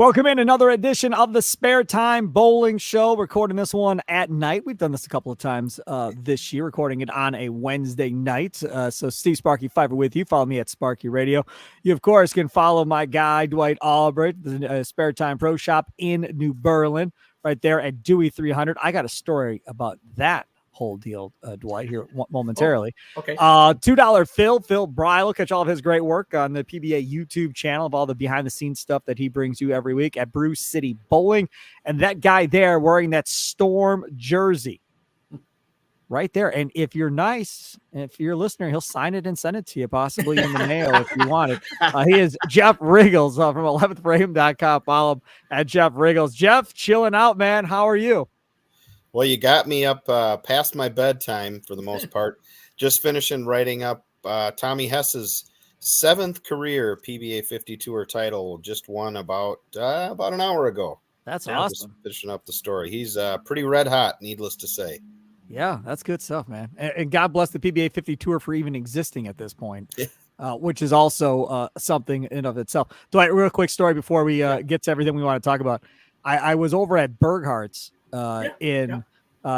Welcome in another edition of the Spare Time Bowling Show. Recording this one at night. We've done this a couple of times this year, recording it on a Wednesday night. So Steve, Sparky, Fifer with you. Follow me at Sparky Radio. You, of course, can follow my guy, Dwight Albrecht, the Spare Time Pro Shop in New Berlin, right there at Dewey 300. I got a story about that whole deal, Dwight, here momentarily. Okay. $2 Phil Brylow. Catch all of his great work on the PBA YouTube channel of all the behind the scenes stuff that he brings you every week at Brew City Bowling. And that guy there wearing that Storm jersey right there. And if you're nice, if you're a listener, he'll sign it and send it to you, possibly in the mail if you want it. He is Jeff Richgels from 11thframe.com. Follow him at Jeff Richgels. Jeff, chilling out, man. How are you? Well, you got me up past my bedtime for the most part. Just finishing writing up Tommy Hess's 7th career PBA 50 Tour title. Just won about an hour ago. That's awesome. Just finishing up the story. He's pretty red hot, needless to say. Yeah, that's good stuff, man. And God bless the PBA 50 Tour for even existing at this point, which is also something in of itself. Dwight, real quick story before we get to everything we want to talk about. I was over at Burghart's in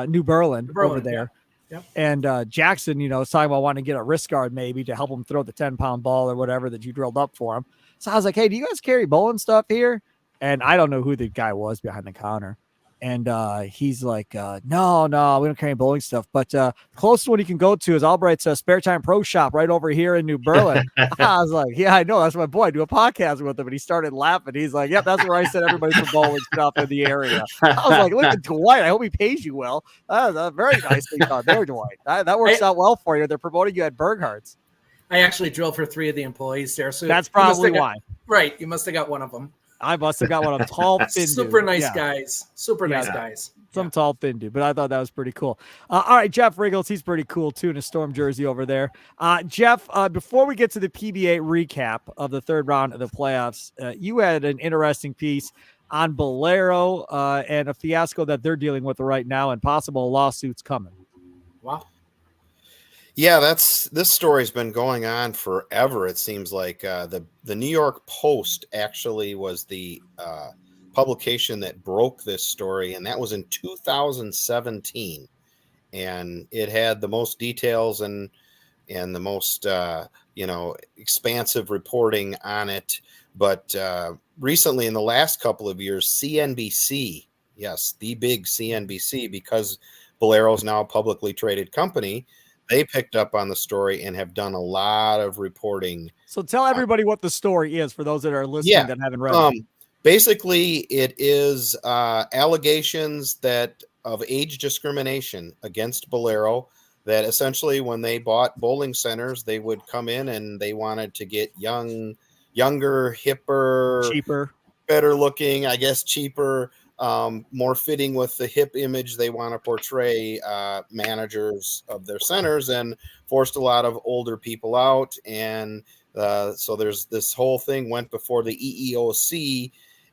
New Berlin over there. Yeah. And Jackson, was talking about wanting to get a wrist guard maybe to help him throw the 10-pound ball or whatever that you drilled up for him. So I was like, hey, do you guys carry bowling stuff here? And I don't know who the guy was behind the counter. And he's like, no, we don't carry bowling stuff. But the closest one you can go to is Albrecht's Spare Time Pro Shop right over here in New Berlin. I was like, yeah, I know. That's my boy. I do a podcast with him. And he started laughing. He's like, yep, that's where I send everybody from bowling stuff in the area. I was like, look at Dwight. I hope he pays you well. That was a very nice thing done there, Dwight. That works out well for you. They're promoting you at Burghart's. I actually drilled for 3 of the employees there. So that's probably why. Right. You must have got one of them. I must have got one of them. Tall, thin Super dude. nice guys. Super nice guys. Some tall, thin dude. But I thought that was pretty cool. All right, Jeff Richgels. He's pretty cool, too, in a Storm jersey over there. Jeff, before we get to the PBA recap of the third round of the playoffs, you had an interesting piece on Bowlero and a fiasco that they're dealing with right now and possible lawsuits coming. Wow. Yeah, this story's been going on forever. It seems like the New York Post actually was the publication that broke this story, and that was in 2017. And it had the most details and the most expansive reporting on it. But recently, in the last couple of years, CNBC, yes, the big CNBC, because Bowlero is now a publicly traded company, they picked up on the story and have done a lot of reporting. So tell everybody what the story is for those that are listening that haven't read it. Basically, it is allegations of age discrimination against Bowlero, that essentially when they bought bowling centers, they would come in and they wanted to get younger, hipper, cheaper, better looking, I guess, cheaper, more fitting with the hip image they want to portray managers of their centers, and forced a lot of older people out. And so there's this whole thing went before the EEOC,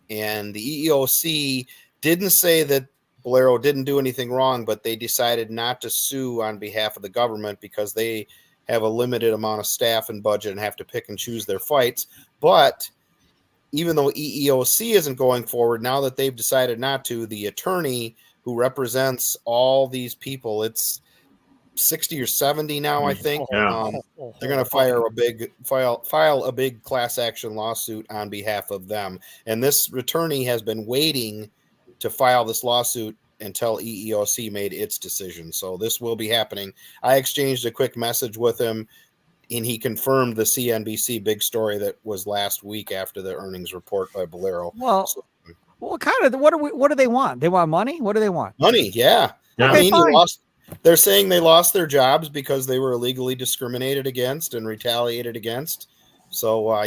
and the EEOC didn't say that Bowlero didn't do anything wrong, but they decided not to sue on behalf of the government because they have a limited amount of staff and budget and have to pick and choose their fights. But even though EEOC isn't going forward, now that they've decided not to, the attorney who represents all these people, it's 60 or 70 now, I think. Yeah. They're going to file a big class action lawsuit on behalf of them. And this attorney has been waiting to file this lawsuit until EEOC made its decision. So this will be happening. I exchanged a quick message with him, and he confirmed the CNBC big story that was last week after the earnings report by Bowlero. Well, what do they want? They want money? What do they want? Money, yeah. Okay, they're saying they lost their jobs because they were illegally discriminated against and retaliated against. So,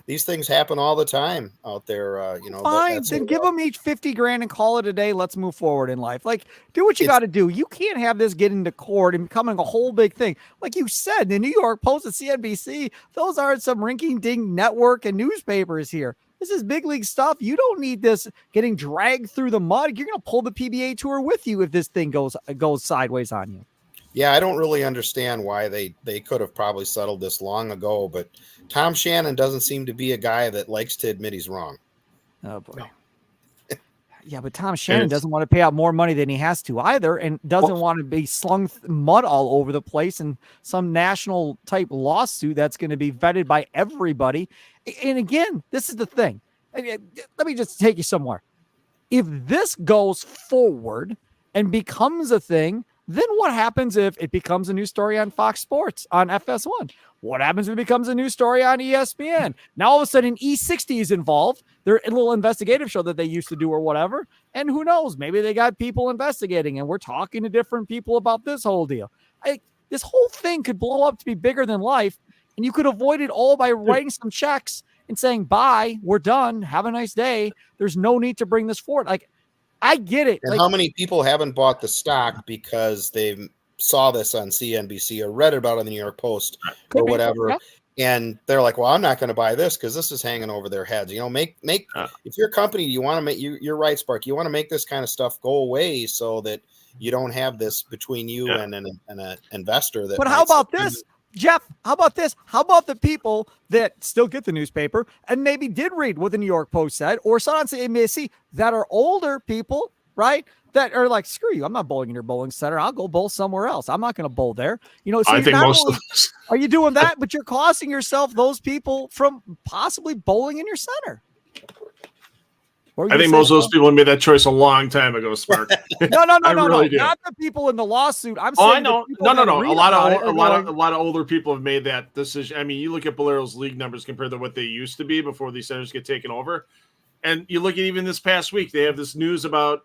these things happen all the time out there. Fine, then give them each $50,000 and call it a day. Let's move forward in life. Like, do what you got to do. You can't have this get into court and becoming a whole big thing. Like you said, the New York Post and CNBC, those aren't some rinky-dink network and newspapers here. This is big league stuff. You don't need this getting dragged through the mud. You're going to pull the PBA tour with you if this thing goes sideways on you. Yeah, I don't really understand why they could have probably settled this long ago, but Tom Shannon doesn't seem to be a guy that likes to admit he's wrong. Oh boy. No. Yeah, but Tom Shannon doesn't want to pay out more money than he has to either, and doesn't want to be slung mud all over the place in some national type lawsuit that's going to be vetted by everybody. And again, this is the thing. Let me just take you somewhere. If this goes forward and becomes a thing, then what happens if it becomes a new story on Fox Sports, on FS1? What happens if it becomes a new story on ESPN? Now, all of a sudden, E60 is involved. They're a little investigative show that they used to do or whatever. And who knows? Maybe they got people investigating and we're talking to different people about this whole deal. This whole thing could blow up to be bigger than life. And you could avoid it all by writing some checks and saying, bye, we're done. Have a nice day. There's no need to bring this forward. I get it. And how many people haven't bought the stock because they saw this on CNBC or read about it in the New York Post or whatever, yeah. And they're like, well, I'm not going to buy this because this is hanging over their heads. Make if you're a company, you want to make you're right, Spark. You want to make this kind of stuff go away so that you don't have this between you and an investor. But how about this, Jeff? How about this? How about the people that still get the newspaper and maybe did read what the New York Post said or saw on CNBC that are older people, right? That are like, screw you, I'm not bowling in your bowling center. I'll go bowl somewhere else. I'm not going to bowl there. So I think most of are you doing that? But you're costing yourself those people from possibly bowling in your center. I think most of those people made that choice a long time ago, Spark. No, not the people in the lawsuit. I'm saying, I know, no. A lot of older people have made that decision. I mean, you look at Bolero's league numbers compared to what they used to be before these centers get taken over, and you look at even this past week, they have this news about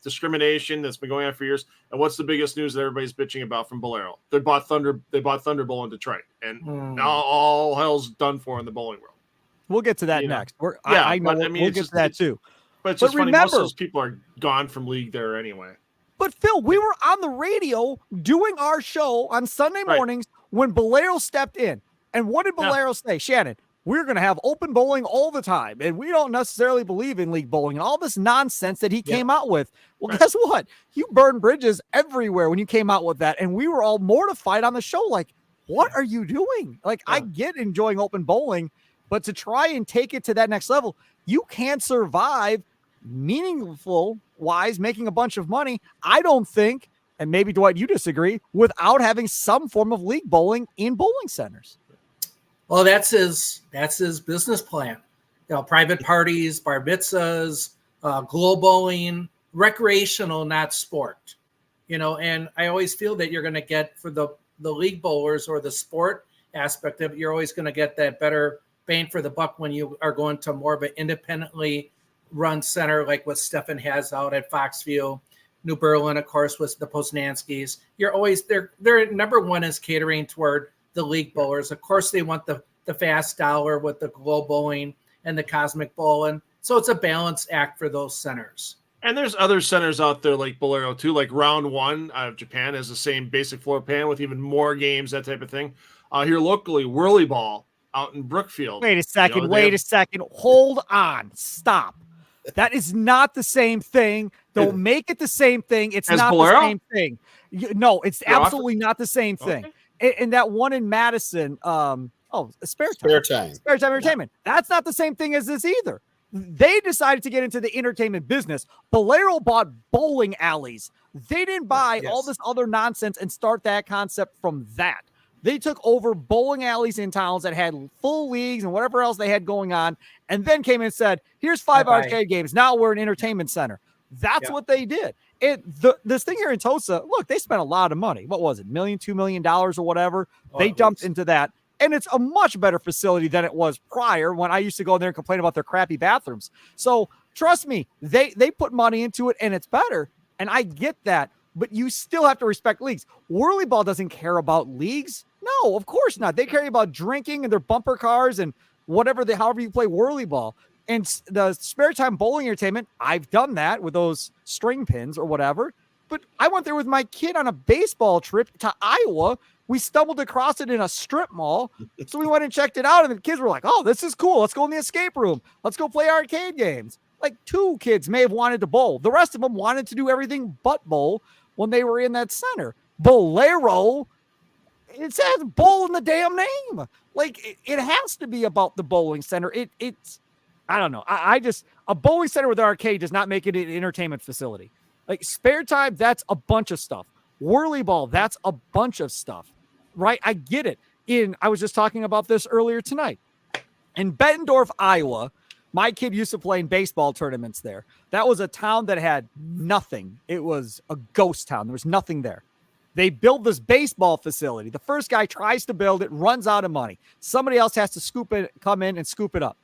discrimination that's been going on for years. And what's the biggest news that everybody's bitching about from Bolero? They bought Thunderbolt in Detroit, and now all hell's done for in the bowling world. We'll get to that next. I know we'll get to that too. But it's just funny, most of those people are gone from league there anyway. But Phil, we were on the radio doing our show on Sunday mornings when Bolero stepped in. And what did Bolero say? Shannon, we're going to have open bowling all the time. And we don't necessarily believe in league bowling and all this nonsense that he came out with. Well, guess what? You burned bridges everywhere when you came out with that. And we were all mortified on the show. Like, what are you doing? I get enjoying open bowling, but to try and take it to that next level, you can't survive meaningful wise making a bunch of money, I don't think, and maybe Dwight, you disagree, without having some form of league bowling in bowling centers. Well, that's his business plan. Private parties, bar mitzvahs, glow bowling, recreational, not sport. And I always feel that you're going to get for the league bowlers or the sport aspect of it, you're always going to get that better bang for the buck when you are going to more of an independently run center like what Stefan has out at Foxview, New Berlin, of course, with the Poznanskis. You're always their number one is catering toward the league bowlers. Of course, they want the fast dollar with the glow bowling and the cosmic bowling. So it's a balance act for those centers. And there's other centers out there like Bolero too, like Round One out of Japan has the same basic floor plan with even more games, that type of thing. Here locally, Whirly Ball out in Brookfield. Wait a second. Hold on. Stop. That is not the same thing. Don't make it the same thing. It's not Bolero? The same thing. No, it's absolutely not the same thing. Okay. And that one in Madison, Spare Time Entertainment. That's not the same thing as this either. They decided to get into the entertainment business. Bolero bought bowling alleys. They didn't buy all this other nonsense and start that concept from that. They took over bowling alleys in towns that had full leagues and whatever else they had going on, and then came in and said, here's 5 arcade games. Now we're an entertainment center. That's what they did. This thing here in Tulsa, look, they spent a lot of money. What was it? $2 million or whatever. They dumped into that. And it's a much better facility than it was prior when I used to go there and complain about their crappy bathrooms. So trust me, they put money into it and it's better. And I get that, but you still have to respect leagues. Whirly Ball doesn't care about leagues. No, of course not. They care about drinking and their bumper cars and however you play Whirly Ball. And the Spare Time Bowling Entertainment, I've done that with those string pins or whatever. But I went there with my kid on a baseball trip to Iowa. We stumbled across it in a strip mall. So we went and checked it out. And the kids were like, oh, this is cool. Let's go in the escape room. Let's go play arcade games. Like 2 kids may have wanted to bowl. The rest of them wanted to do everything but bowl when they were in that center. Bolero, it says bowl in the damn name. Like it has to be about the bowling center. It's I don't know. I just, a bowling center with an arcade does not make it an entertainment facility. Like spare time, that's a bunch of stuff. Whirly ball, that's a bunch of stuff, right? I get it. I was just talking about this earlier tonight. In Bettendorf, Iowa, my kid used to play in baseball tournaments there. That was a town that had nothing. It was a ghost town. There was nothing there. They build this baseball facility. The first guy tries to build it, runs out of money. Somebody else has to come in and scoop it up.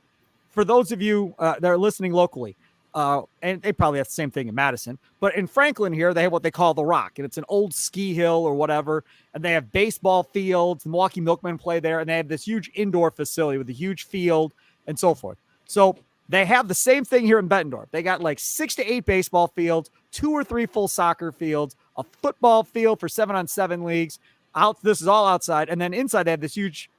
For those of you that are listening locally, and they probably have the same thing in Madison, but in Franklin here, they have what they call the Rock, and it's an old ski hill or whatever, and they have baseball fields. The Milwaukee Milkmen play there, and they have this huge indoor facility with a huge field and so forth. So they have the same thing here in Bettendorf. They got like 6 to 8 baseball fields, 2 or 3 full soccer fields, a football field for 7-on-7 leagues. This is all outside, and then inside they have this huge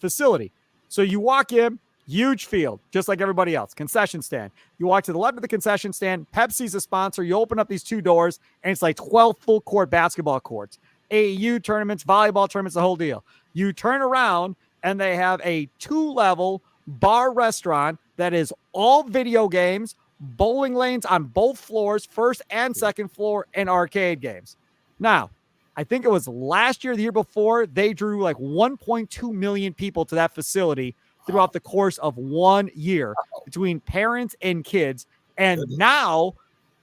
facility. So you walk in, huge field, just like everybody else. Concession stand. You walk to the left of the concession stand. Pepsi's a sponsor. You open up these 2 doors, and it's like 12 full court basketball courts, AAU tournaments, volleyball tournaments, the whole deal. You turn around, and they have a 2-level bar restaurant that is all video games, bowling lanes on both floors, first and second floor, and arcade games. Now, I think it was last year, the year before, they drew like 1.2 million people to that facility throughout the course of 1 year between parents and kids. And now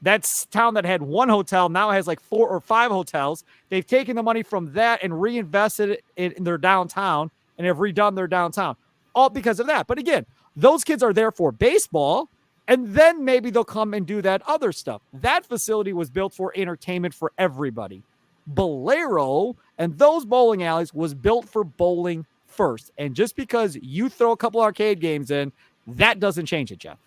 that town that had 1 hotel now has like 4 or 5 hotels. They've taken the money from that and reinvested it in their downtown and have redone their downtown, all because of that. But again, those kids are there for baseball, and then maybe they'll come and do that other stuff. That facility was built for entertainment for everybody. Bowlero and those bowling alleys was built for bowling first. And just because you throw a couple arcade games in, that doesn't change it, Jeff.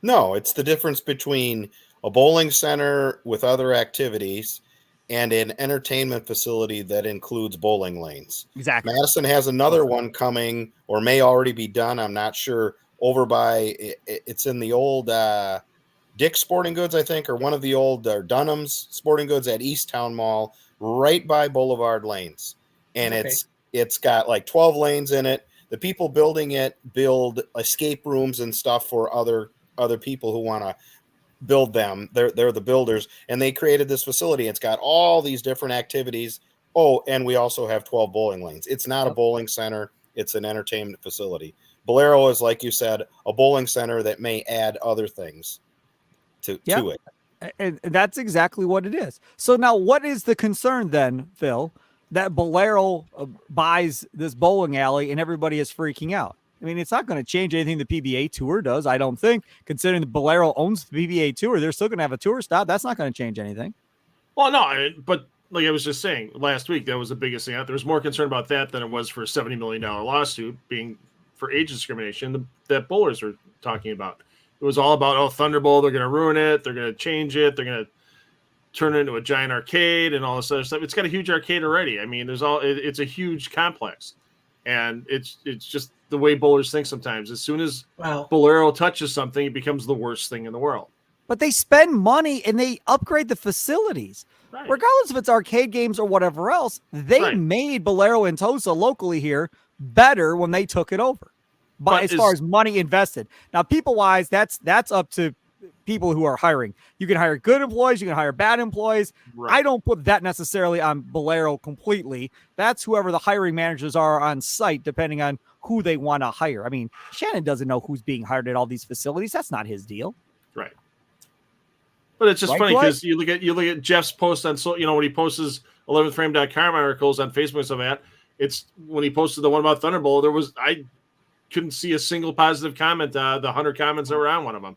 No, it's the difference between a bowling center with other activities and an entertainment facility that includes bowling lanes. Exactly. Madison has another one coming, or may already be done. I'm not sure. Over by, it's in the old Dick's Sporting Goods, I think, or one of the old Dunham's Sporting Goods at East Town Mall, right by Boulevard Lanes. And it's got like 12 lanes in it. The people building it build escape rooms and stuff for other people who want to build them. They're the builders, and they created this facility. It's got all these different activities. Oh, and we also have 12 bowling lanes. It's not a bowling center. It's an entertainment facility. Bowlero is, like you said, a bowling center that may add other things to it. And that's exactly what it is. So now what is the concern then, Phil, that Bowlero buys this bowling alley and everybody is freaking out? I mean, it's not going to change anything the PBA Tour does, I don't think. Considering the Bowlero owns the PBA Tour, they're still going to have a tour stop. That's not going to change anything. Well, no, but like I was just saying last week, that was the biggest thing out. There was more concern about that than it was for a $70 million lawsuit being for age discrimination that bowlers were talking about. It was all about, Thunderbolt, they're going to ruin it. They're going to change it. They're going to turn it into a giant arcade and all this other stuff. It's got a huge arcade already. I mean, it's a huge complex, and it's just the way bowlers think sometimes. As soon as Bowlero touches something, it becomes the worst thing in the world. But they spend money and they upgrade the facilities. Right. Regardless if it's arcade games or whatever else, they made Bowlero and Tosa locally here better when they took it over. But as far as money invested. Now, people-wise, that's up to people who are hiring. You can hire good employees. You can hire bad employees. Right. I don't put that necessarily on Bowlero completely. That's whoever the hiring managers are on site, depending on who they want to hire. I mean, Shannon doesn't know who's being hired at all these facilities. That's not his deal. Right. But it's just funny because you look at Jeff's post on, when he posts his 11thframe.com articles on Facebook and stuff like that. It's when he posted the one about Thunderbolt, I couldn't see a single positive comment. The 100 comments that were on one of them.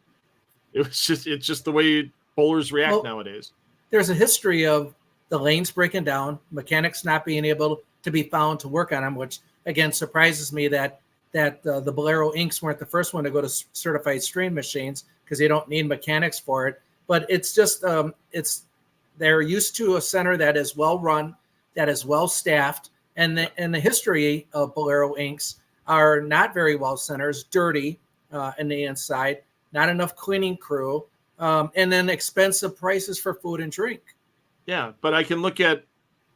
It's just the way bowlers react nowadays. There's a history of the lanes breaking down, mechanics not being able to be found to work on them, which again surprises me that the Bowlero Inks weren't the first one to go to certified stream machines because they don't need mechanics for it. But it's just they're used to a center that is well run, that is well staffed, and the history of Bowlero Inks are not very well centers, dirty in the inside, not enough cleaning crew, and then expensive prices for food and drink. Yeah, but I can look at,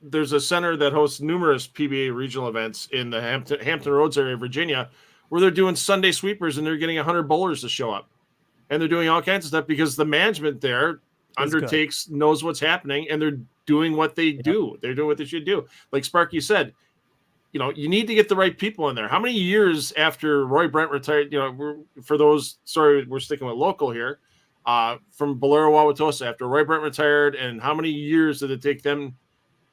there's a center that hosts numerous PBA regional events in the Hampton Roads area of Virginia where they're doing Sunday sweepers and they're getting 100 bowlers to show up, and they're doing all kinds of stuff because the management there knows what's happening, and they're doing what they do. They're doing what they should do. Like Sparky said, you need to get the right people in there. How many years after Roy Brent retired, we're sticking with local here, from Bolero Wauwatosa, after Roy Brent retired, and how many years did it take them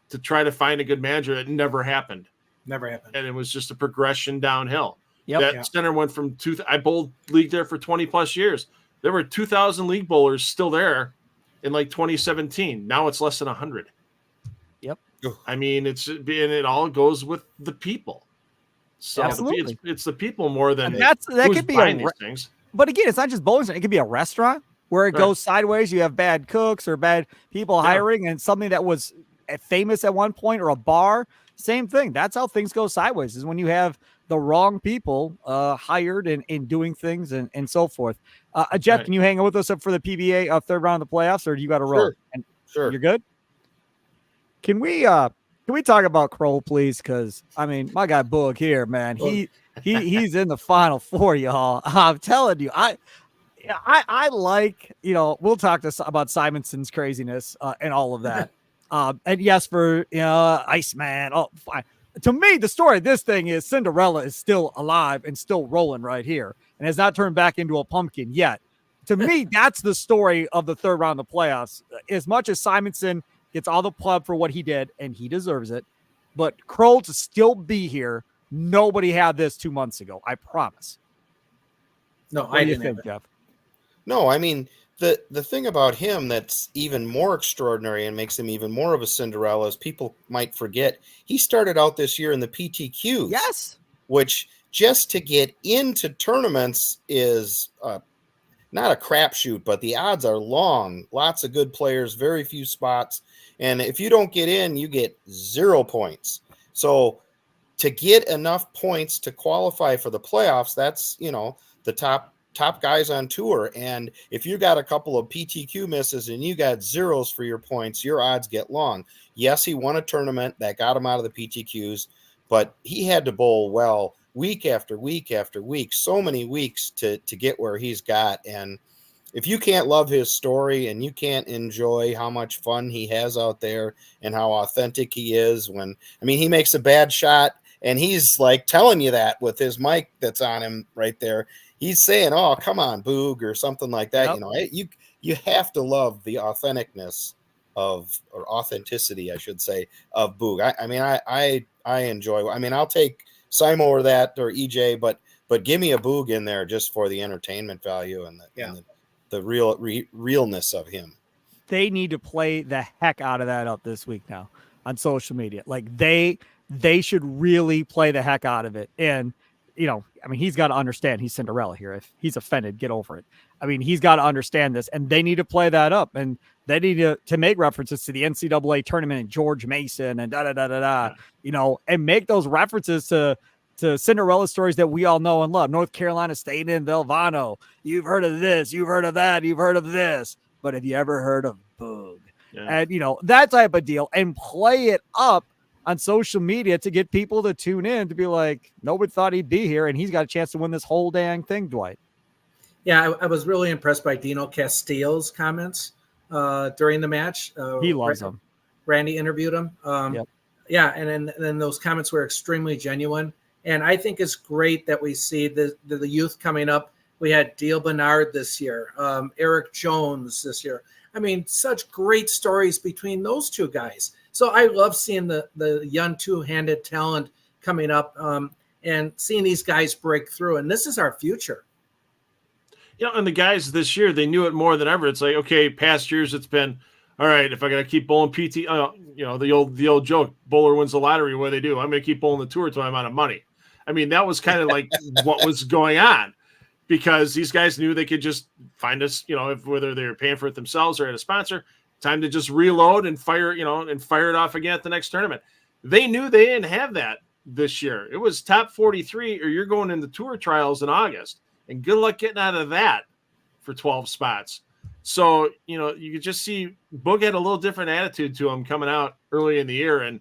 to try to find a good manager? It never happened. Never happened. And it was just a progression downhill. Yep. Center went from I bowled league there for 20 plus years. There were 2,000 league bowlers still there in like 2017. Now it's less than 100. Yep. I mean, it all goes with the people. So Absolutely. it's the people more than that could be these things. But again, it's not just bowling. It could be a restaurant where it goes sideways. You have bad cooks or bad people hiring, and something that was famous at one point, or a bar. Same thing. That's how things go sideways, is when you have the wrong people hired and doing things and so forth. Jeff, can you hang with us up for the PBA third round of the playoffs, or do you got to roll? Sure. You're good. Can we talk about Kroll, please? Because I mean, my guy Boog here, man, he's in the Final Four, y'all. I'm telling you, I like, we'll talk about Simonson's craziness and all of that. And yes, for Iceman. Oh, fine. To me, the story of this thing is Cinderella is still alive and still rolling right here, and has not turned back into a pumpkin yet. To me, that's the story of the third round of the playoffs. As much as Simonson gets all the pub for what he did, and he deserves it, but Kroll to still be here, nobody had this 2 months ago. I promise. No, I didn't think, Jeff. No, I mean, the thing about him that's even more extraordinary and makes him even more of a Cinderella is people might forget he started out this year in the PTQs. Yes. Which just to get into tournaments is not a crapshoot, but the odds are long. Lots of good players, very few spots. And if you don't get in, you get 0 points. So to get enough points to qualify for the playoffs, that's, the top guys on tour. And if you got a couple of PTQ misses and you got zeros for your points, your odds get long. Yes, he won a tournament that got him out of the PTQs, but he had to bowl well week after week after week, so many weeks to get where he's got. And if you can't love his story and you can't enjoy how much fun he has out there and how authentic he is he makes a bad shot and he's like telling you that with his mic that's on him right there. He's saying, "Oh, come on, Boog," or something like that. Yep. You have to love the authenticity, I should say, of Boog. I enjoy. I'll take Simo or that or EJ, but give me a Boog in there just for the entertainment value and the realness of him. They need to play the heck out of that up this week now on social media. Like they should really play the heck out of it. And he's got to understand he's Cinderella here. If he's offended, get over it. He's got to understand this, and they need to play that up, and they need to make references to the NCAA tournament and George Mason and and make those references to Cinderella stories that we all know and love. North Carolina State and Velvano. You've heard of this, you've heard of that, you've heard of this, but have you ever heard of Boog? Yeah. And that type of deal, and play it up on social media to get people to tune in, to be like, nobody thought he'd be here, and he's got a chance to win this whole dang thing, Dwight. Yeah, I was really impressed by Dino Castillo's comments during the match. He loves them. Randy interviewed him. Yep. Yeah, and then those comments were extremely genuine. And I think it's great that we see the youth coming up. We had Deal Bernard this year, Eric Jones this year. Such great stories between those two guys. So I love seeing the young two-handed talent coming up and seeing these guys break through. And this is our future. And the guys this year, they knew it more than ever. It's like, okay, past years it's been, all right, if I got to keep bowling PT, the old joke, bowler wins the lottery, what do they do? I'm going to keep bowling the tour until I'm out of money. That was kind of like what was going on, because these guys knew they could just find us, whether they're paying for it themselves or at a sponsor, time to just reload and fire it off again at the next tournament. They knew they didn't have that this year. It was top 43 or you're going into tour trials in August, and good luck getting out of that for 12 spots. So, you could just see Boog had a little different attitude to him coming out early in the year. And,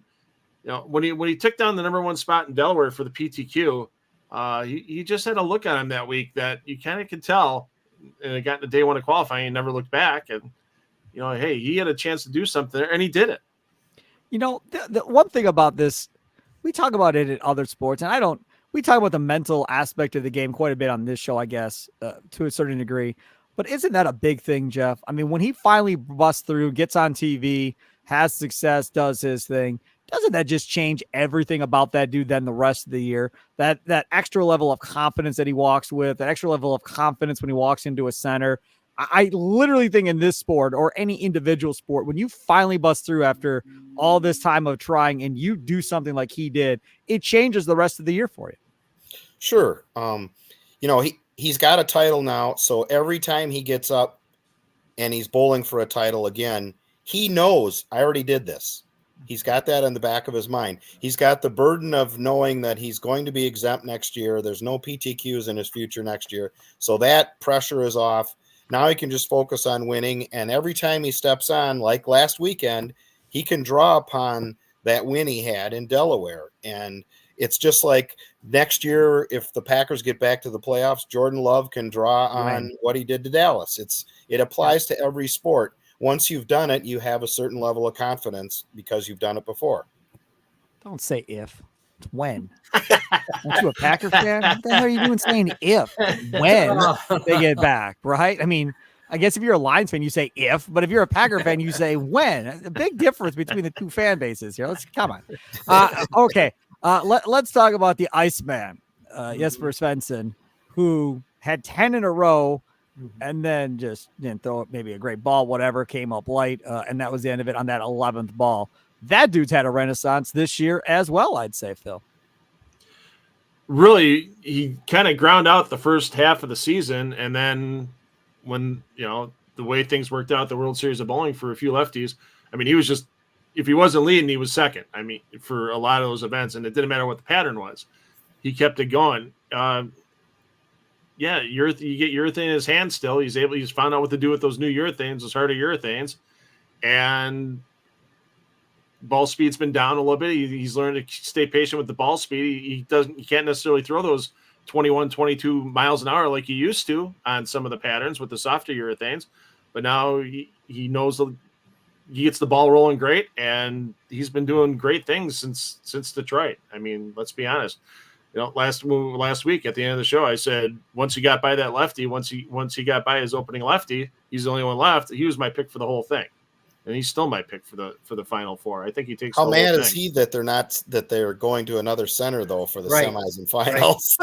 when he took down the number one spot in Delaware for the PTQ, He just had a look on him that week that you kind of could tell, and it got to day one of qualifying and never looked back. And, hey, he had a chance to do something there, and he did it. The one thing about this, we talk about it in other sports, and we talk about the mental aspect of the game quite a bit on this show, I guess, to a certain degree. But isn't that a big thing, Jeff? I mean, when he finally busts through, gets on TV, has success, does his thing, doesn't that just change everything about that dude then the rest of the year? That extra level of confidence that he walks with, that extra level of confidence when he walks into a center. I literally think in this sport or any individual sport, when you finally bust through after all this time of trying and you do something like he did, it changes the rest of the year for you. Sure. He's got a title now, so every time he gets up and he's bowling for a title again, he knows I already did this. He's got that in the back of his mind. He's got the burden of knowing that he's going to be exempt next year. There's no PTQs in his future next year. So that pressure is off. Now he can just focus on winning. And every time he steps on, like last weekend, he can draw upon that win he had in Delaware. And it's just like next year, if the Packers get back to the playoffs, Jordan Love can draw on what he did to Dallas. It applies to every sport. Once you've done it, you have a certain level of confidence because you've done it before. Don't say if. It's when. Aren't you a Packer fan? What the hell are you doing saying if? When they get back, right? I mean, I guess if you're a Lions fan, you say if, but if you're a Packer fan, you say when. A big difference between the two fan bases here. Come on. Okay. Let's talk about the Iceman, Jesper Svensson, who had 10 in a row and then just didn't throw maybe a great ball, whatever, came up light, and that was the end of it on that 11th ball. That dude's had a renaissance this year as well, I'd say, Phil. Really, he kind of ground out the first half of the season, and then when, the way things worked out, the World Series of Bowling for a few lefties, I mean, he was just, if he wasn't leading, he was second. I mean, for a lot of those events, and it didn't matter what the pattern was. He kept it going. You get urethane in his hand still. He's found out what to do with those new urethanes, those harder urethanes. And ball speed's been down a little bit. He's learned to stay patient with the ball speed. He can't necessarily throw those 21, 22 miles an hour like he used to on some of the patterns with the softer urethanes. But now he knows he gets the ball rolling great, and he's been doing great things since Detroit. I mean, let's be honest. Last week at the end of the show, I said once he got by that lefty, once he got by his opening lefty, he's the only one left. He was my pick for the whole thing, and he's still my pick for the Final Four. I think he takes. How mad is he that they're going to another center though for the semis and finals?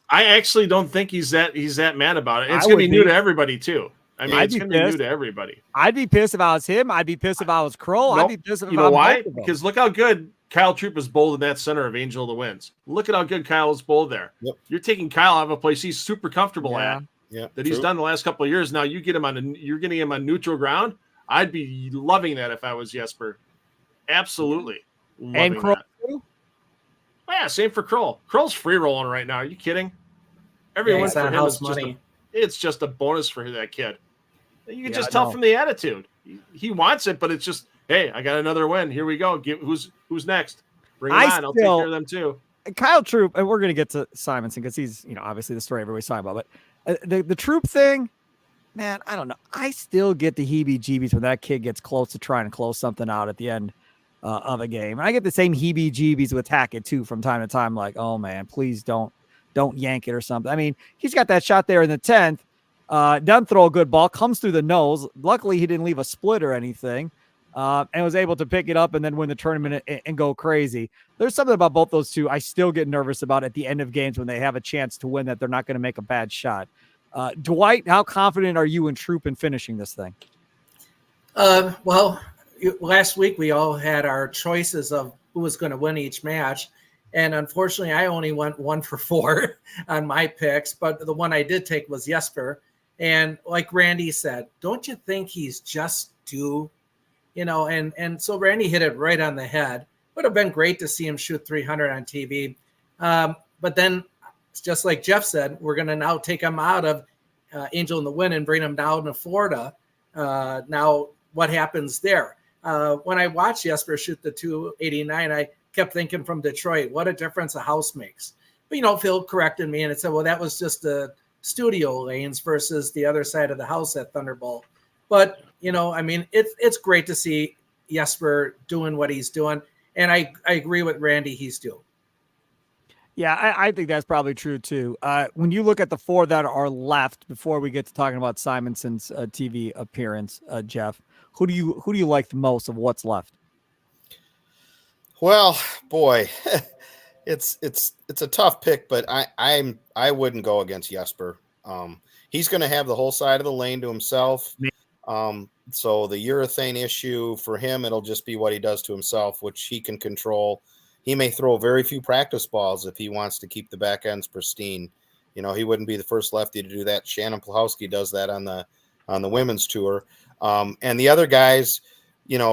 I actually don't think he's that mad about it. It's gonna be new to everybody too. I mean, it's going to be new to everybody. I'd be pissed if I was him. I'd be pissed if I was Kroll. Nope. I'd be pissed if you know why? Because look how good Kyle Troop is bowled in that center of Angel of the Winds. Look at how good Kyle is bowled there. Yep. You're taking Kyle out of a place he's super comfortable at. Yeah, that he's done the last couple of years. Now you're getting him on neutral ground. I'd be loving that if I was Jesper. Absolutely. And Kroll too? Yeah, same for Kroll. Kroll's free rolling right now. Are you kidding? Everyone for him is it's just a bonus for that kid. You can just tell from the attitude. He wants it, but it's just, hey, I got another win. Here we go. Who's next? Bring him on. I'll take care of them too. Kyle Troop, and we're going to get to Simonson because he's, obviously the story everybody's talking about. But the Troop thing, man, I don't know. I still get the heebie-jeebies when that kid gets close to trying to close something out at the end of a game. And I get the same heebie-jeebies with Hackett too from time to time. Like, oh man, please don't yank it or something. I mean, he's got that shot there in the 10th. Doesn't throw a good ball, comes through the nose. Luckily, he didn't leave a split or anything, and was able to pick it up and then win the tournament and go crazy. There's something about both those two I still get nervous about at the end of games when they have a chance to win that they're not going to make a bad shot. Dwight, how confident are you in Troop in finishing this thing? Well, last week we all had our choices of who was going to win each match. And unfortunately, I only went 1 for 4 on my picks, but the one I did take was Jesper. And like Randy said, don't you think he's just due? And so Randy hit it right on the head. Would have been great to see him shoot 300 on TV. But then, just like Jeff said, we're going to now take him out of Angel in the Wind and bring him down to Florida. Now, what happens there? When I watched Jesper shoot the 289, I kept thinking from Detroit, what a difference a house makes. But, Phil corrected me and it said, well, that was just the studio lanes versus the other side of the house at Thunderbolt. But, it's great to see Jesper doing what he's doing. And I agree with Randy, he's due. Yeah, I think that's probably true too. When you look at the 4 that are left, before we get to talking about Simonson's TV appearance, Jeff, who do you like the most of what's left? Well, boy, it's a tough pick, but I wouldn't go against Jesper. He's going to have the whole side of the lane to himself. So the urethane issue for him, it'll just be what he does to himself, which he can control. He may throw very few practice balls if he wants to keep the back ends pristine. He wouldn't be the first lefty to do that. Shannon Plahowski does that on the women's tour. And the other guys,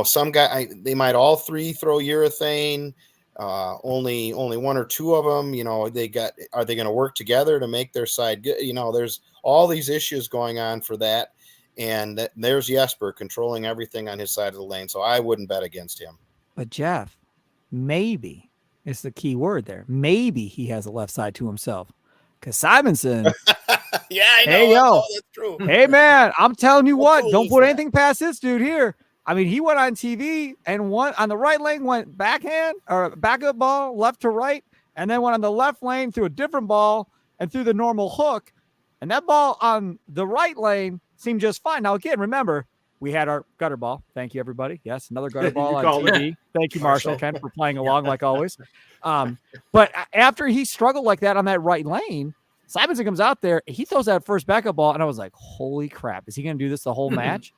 some guy, they might all 3 throw urethane. Only 1 or 2 of them, are they going to work together to make their side good? There's all these issues going on for that. And there's Jesper controlling everything on his side of the lane. So I wouldn't bet against him. But Jeff, maybe it's the key word there. Maybe he has a left side to himself. Because Simonson. Yeah, I know. Hey, yo. That's true. Hey, man, I'm telling you what. Don't put anything past this dude here. I mean, he went on TV and one on the right lane went backhand or backup ball left to right. And then went on the left lane through a different ball and through the normal hook. And that ball on the right lane seemed just fine. Now, again, remember, we had our gutter ball. Thank you, everybody. Yes, another gutter ball on TV. Thank you, Marshall, Ken, for playing along like always. But after he struggled like that on that right lane, Simonson comes out there. He throws that first backup ball, and I was like, holy crap. Is he going to do this the whole match?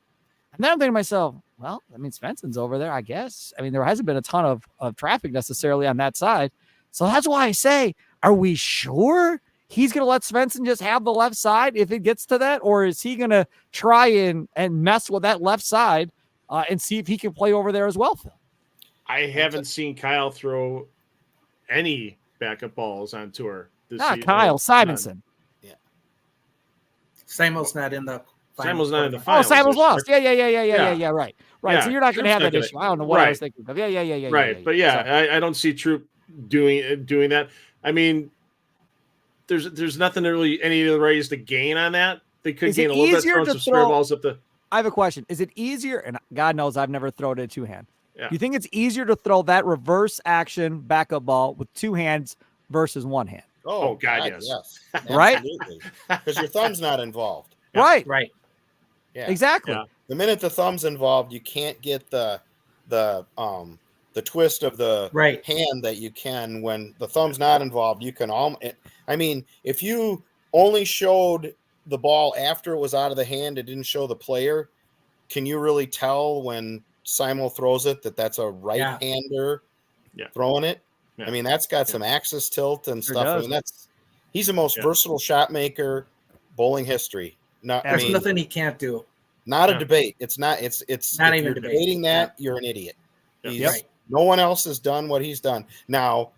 And then I'm thinking to myself, well, Svensson's over there, I guess. There hasn't been a ton of traffic necessarily on that side. So that's why I say, are we sure he's going to let Svensson just have the left side if it gets to that? Or is he going to try and mess with that left side and see if he can play over there as well, Phil? I haven't seen Kyle throw any backup balls on tour. Not Kyle, Simonson. Yeah. Simo's not in the Simo's not in the Oh, finals. Simo's lost. Yeah. Right. Yeah, So you're not going to have that issue. I don't know what I was thinking of. Yeah. Right. But I don't see Troop doing that. There's nothing really any of the ways to gain on that. They could gain a little bit throwing some spare balls up the. I have a question. Is it easier? And God knows I've never thrown it in 2 hand. Yeah. Do you think it's easier to throw that reverse action backup ball with 2 hands versus 1 hand? Oh God, yes. Right? Because your thumb's not involved. Yeah. Right. Yeah. Exactly. Yeah. The minute the thumb's involved, you can't get the twist of the hand that you can when the thumb's not involved. You can if you only showed the ball after it was out of the hand, it didn't show the player. Can you really tell when Simo throws it that's a right-hander throwing it? Yeah. That's got some axis tilt and stuff. He's the most versatile shot maker bowling history. There's nothing he can't do. Not a debate. It's not. It's not if even you're debating that. You're an idiot. Yep. No one else has done what he's done. Now,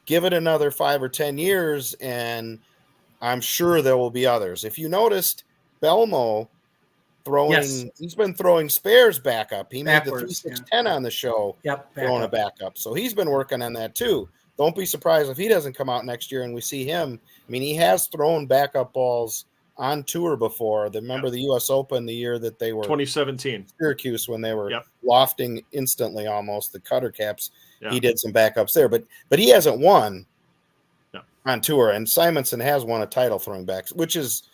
give it another 5 or 10 years, and I'm sure there will be others. If you noticed, Belmo he's been throwing spares back up. He made the 3-6-10 on the show, throwing a backup. So he's been working on that too. Don't be surprised if he doesn't come out next year and we see him. He has thrown backup balls on tour before. Remember the U.S. Open the year that they were 2017 Syracuse when they were lofting instantly almost the cutter caps. Yeah. He did some backups there, but he hasn't won on tour. And Simonson has won a title throwing backs, which is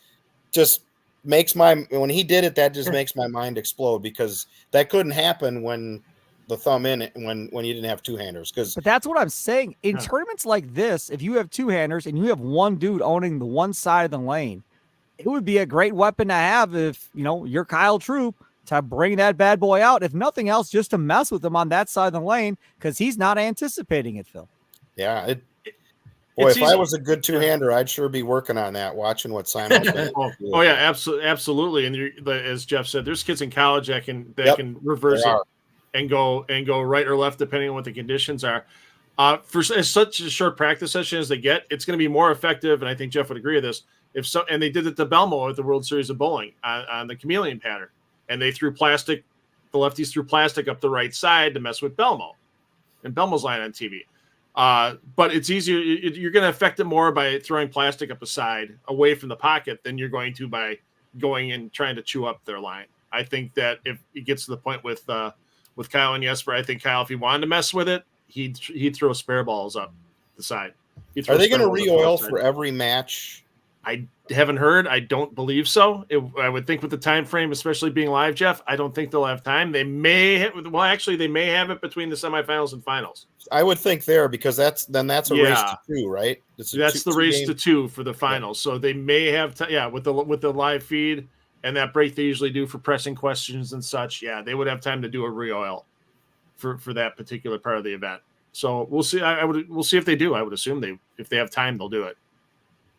just when he did it, that just makes my mind explode because that couldn't happen when the thumb in it when you didn't have 2-handers. But that's what I'm saying. In tournaments like this, if you have 2-handers and you have one dude owning the one side of the lane, it would be a great weapon to have if, you're Kyle Troop to bring that bad boy out. If nothing else, just to mess with him on that side of the lane because he's not anticipating it, Phil. Yeah. If I was a good 2-hander, I'd sure be working on that, watching what Simon's doing. Oh, yeah, absolutely. And as Jeff said, there's kids in college that can reverse it and go right or left depending on what the conditions are. For such a short practice session as they get, it's going to be more effective, and I think Jeff would agree with this. And they did it to Belmo at the World Series of Bowling on the chameleon pattern, and they threw plastic. The lefties threw plastic up the right side to mess with Belmo, and Belmo's line on TV. But it's easier. You're going to affect it more by throwing plastic up a side away from the pocket than you're going to by going and trying to chew up their line. I think that if it gets to the point with Kyle and Jesper, I think Kyle, if he wanted to mess with it, he'd throw spare balls up the side. Are they going to re-oil for every match? I haven't heard. I don't believe so. I would think with the time frame, especially being live, Jeff, I don't think they'll have time. They may have it between the semifinals and finals. I would think there, because that's a race to 2, right? That's the race to 2 for the finals. Yeah. So they may have with the live feed and that break they usually do for pressing questions and such. Yeah, they would have time to do a re-oil for that particular part of the event. So we'll see. We'll see if they do. I would assume if they have time, they'll do it.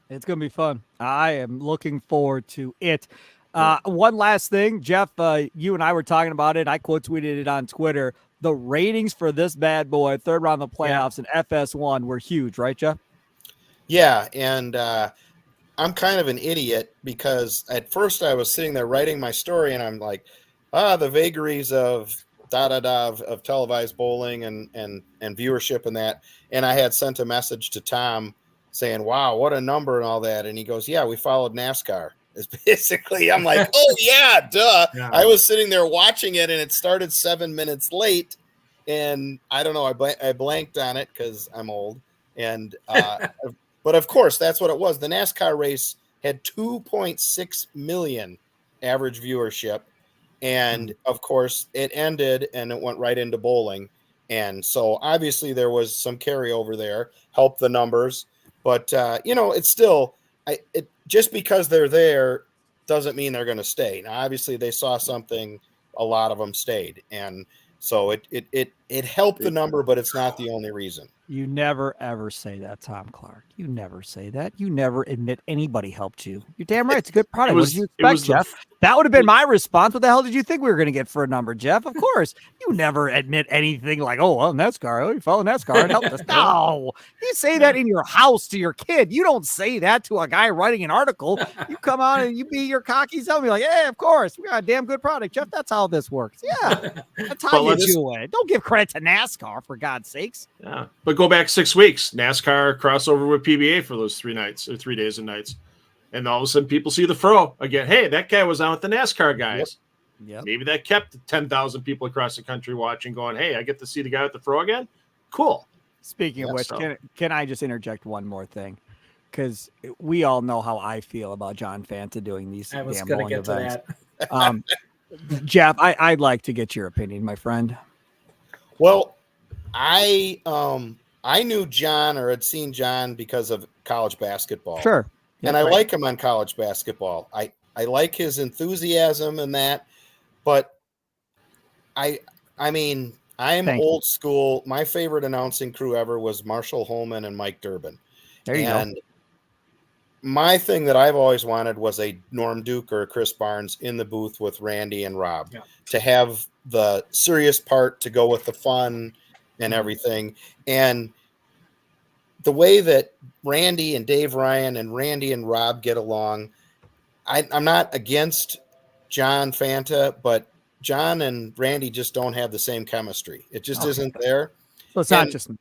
It's going to be fun. I am looking forward to it. One last thing, Jeff, you and I were talking about it. I quote tweeted it on Twitter. The ratings for this bad boy, third round of the playoffs and FS1 were huge, right, Jeff? Yeah, and I'm kind of an idiot because at first I was sitting there writing my story and I'm like, the vagaries of of televised bowling and viewership and that. And I had sent a message to Tom saying, wow, what a number and all that. And he goes, yeah, we followed NASCAR. It's basically, I'm like, oh yeah, duh. Yeah. I was sitting there watching it and it started 7 minutes late. And I don't know, I blanked on it because I'm old. And, but of course, that's what it was. The NASCAR race had 2.6 million average viewership. And of course, it ended and it went right into bowling. And so obviously there was some carryover there, helped the numbers. But, it's still, just because they're there doesn't mean they're going to stay. Now, obviously, they saw something, a lot of them stayed. And so it helped the number, but it's not the only reason. You never, ever say that, Tom Clark. You never say that. You never admit anybody helped you. You're damn right. It's a good product. What did you expect, Jeff? That would have been my response. What the hell did you think we were going to get for a number, Jeff? Of course. You never admit anything like, oh, well, NASCAR. Oh, you follow NASCAR and helped us. No. You say that in your house to your kid. You don't say that to a guy writing an article. You come on and you be your cocky self and be like, hey, of course. We got a damn good product, Jeff. That's how this works. Yeah. That's how you do it. Don't give credit to NASCAR, for God's sakes. Yeah. But go back 6 weeks. NASCAR crossover with PBA for those 3 nights or 3 days and nights. And all of a sudden people see the fro again. Hey, that guy was on with the NASCAR guys. Yep. Maybe that kept 10,000 people across the country watching going, hey, I get to see the guy with the fro again. Cool. Speaking of which, can I just interject one more thing? Because we all know how I feel about John Fanta doing these damn bowling events. Jeff, I'd like to get your opinion, my friend. Well, I knew John or had seen John because of college basketball. Sure. And I like him on college basketball. I like his enthusiasm and that, but I mean, I'm old school. My favorite announcing crew ever was Marshall Holman and Mike Durbin. There you go. My thing that I've always wanted was a Norm Duke or a Chris Barnes in the booth with Randy and Rob to have the serious part to go with the fun and everything. And the way that Randy and Dave Ryan and Randy and Rob get along, I'm not against John Fanta, but John and Randy just don't have the same chemistry. It just isn't there. So it's not just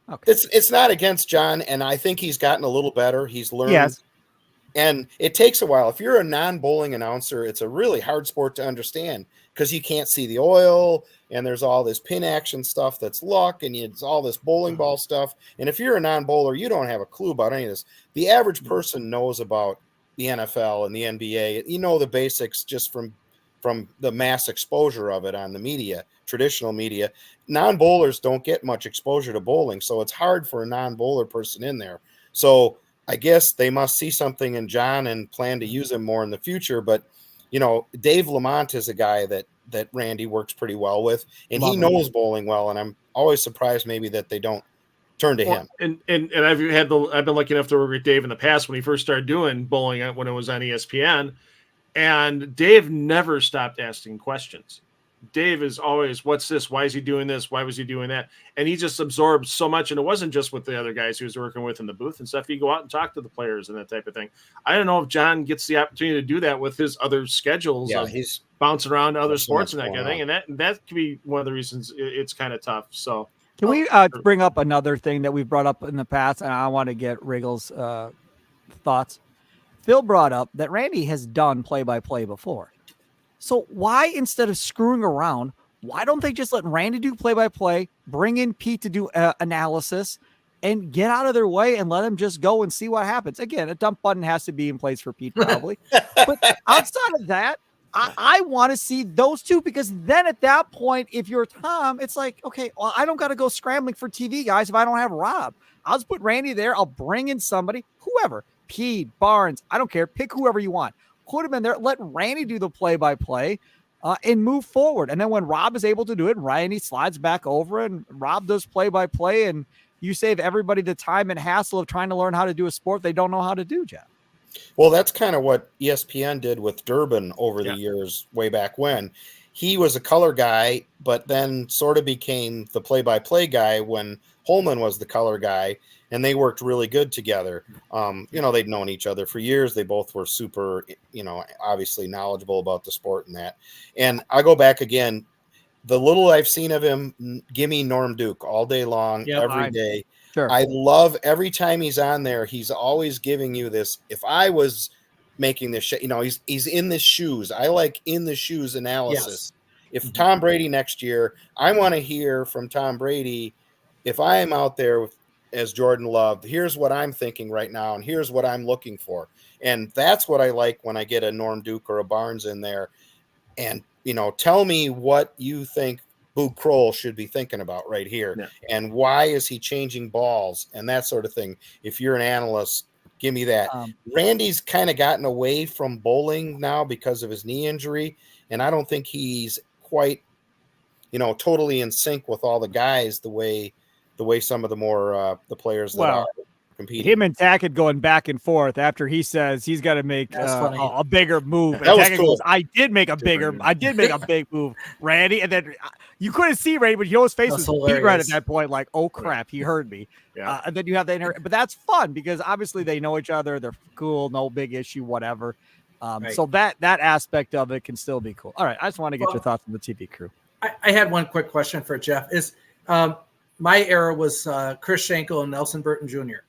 okay. It's not against John, and I think he's gotten a little better. He's learned. Yes. And it takes a while. If you're a non-bowling announcer, it's a really hard sport to understand because you can't see the oil and there's all this pin action stuff that's luck and it's all this bowling ball stuff. And if you're a non-bowler, you don't have a clue about any of this. The average person knows about the NFL and the NBA. You know the basics just from the mass exposure of it on the media, traditional media. Non-bowlers don't get much exposure to bowling, so it's hard for a non-bowler person in there. So I guess they must see something in John and plan to use him more in the future. But, Dave Lamont is a guy that Randy works pretty well with, and he knows bowling well. And I'm always surprised maybe that they don't turn to him. And I've been lucky enough to work with Dave in the past when he first started doing bowling when it was on ESPN. And Dave never stopped asking questions. Dave is always, what's this? Why is he doing this? Why was he doing that? And he just absorbed so much. And it wasn't just with the other guys he was working with in the booth and stuff. He'd go out and talk to the players and that type of thing. I don't know if John gets the opportunity to do that with his other schedules. Yeah, he's bouncing around to other sports and that kind of thing. And that could be one of the reasons it's kind of tough. So Can we bring up another thing that we've brought up in the past? And I want to get Riggel's thoughts. Phil brought up that Randy has done play-by-play before. So why, instead of screwing around, why don't they just let Randy do play-by-play, bring in Pete to do analysis, and get out of their way and let him just go and see what happens? Again, a dump button has to be in place for Pete probably. But outside of that, I want to see those two, because then at that point, if you're Tom, it's like, okay, well, I don't got to go scrambling for TV guys if I don't have Rob. I'll just put Randy there. I'll bring in somebody, whoever, Pete, Barnes, I don't care. Pick whoever you want. Put him in there. Let Randy do the play-by-play and move forward. And then when Rob is able to do it, Randy slides back over and Rob does play-by-play, and you save everybody the time and hassle of trying to learn how to do a sport they don't know how to do, Jeff. Well, that's kind of what ESPN did with Durbin over the years, way back when. He was a color guy, but then sort of became the play-by-play guy when Holman was the color guy, and they worked really good together. They'd known each other for years. They both were super, obviously knowledgeable about the sport and that. And I go back again, the little I've seen of him, give me Norm Duke all day long, every day. Sure. I love every time he's on there. He's always giving you this. If I was making this, he's in the shoes. I like in the shoes analysis. Yes. If Tom Brady next year, I want to hear from Tom Brady. If I am out there as Jordan Love, here's what I'm thinking right now, and here's what I'm looking for. And that's what I like when I get a Norm Duke or a Barnes in there. And, tell me what you think Boog Kroll should be thinking about right here. Yeah. And why is he changing balls and that sort of thing? If you're an analyst, give me that. Randy's kind of gotten away from bowling now because of his knee injury. And I don't think he's quite, totally in sync with all the guys, the way some of the more, the players that are competing. Him and Tackett going back and forth after he says he's got to make a bigger move. And that was Tackett cool. goes, I did make a big move, Randy. And then you couldn't see Randy, but his face was beat right at that point, like, oh crap, he heard me. Yeah. And then you have that, but that's fun because obviously they know each other. They're cool, no big issue, whatever. So that aspect of it can still be cool. All right, I just want to get your thoughts on the TV crew. I had one quick question for Jeff. Is my era was Chris Schenkel and Nelson Burton Jr.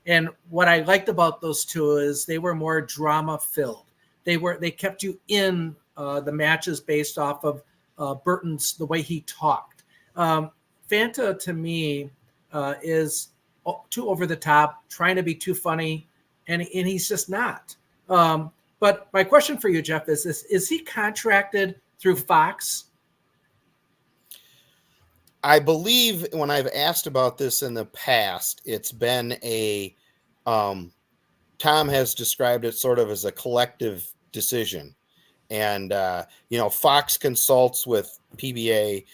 And what I liked about those two is they were more drama filled. They kept you in the matches based off of Burton's, the way he talked. Fanta to me is too over the top, trying to be too funny, and he's just not. But my question for you, Jeff, is this: is he contracted through Fox? I believe when I've asked about this in the past, it's been Tom has described it sort of as a collective decision. And, Fox consults with PBA,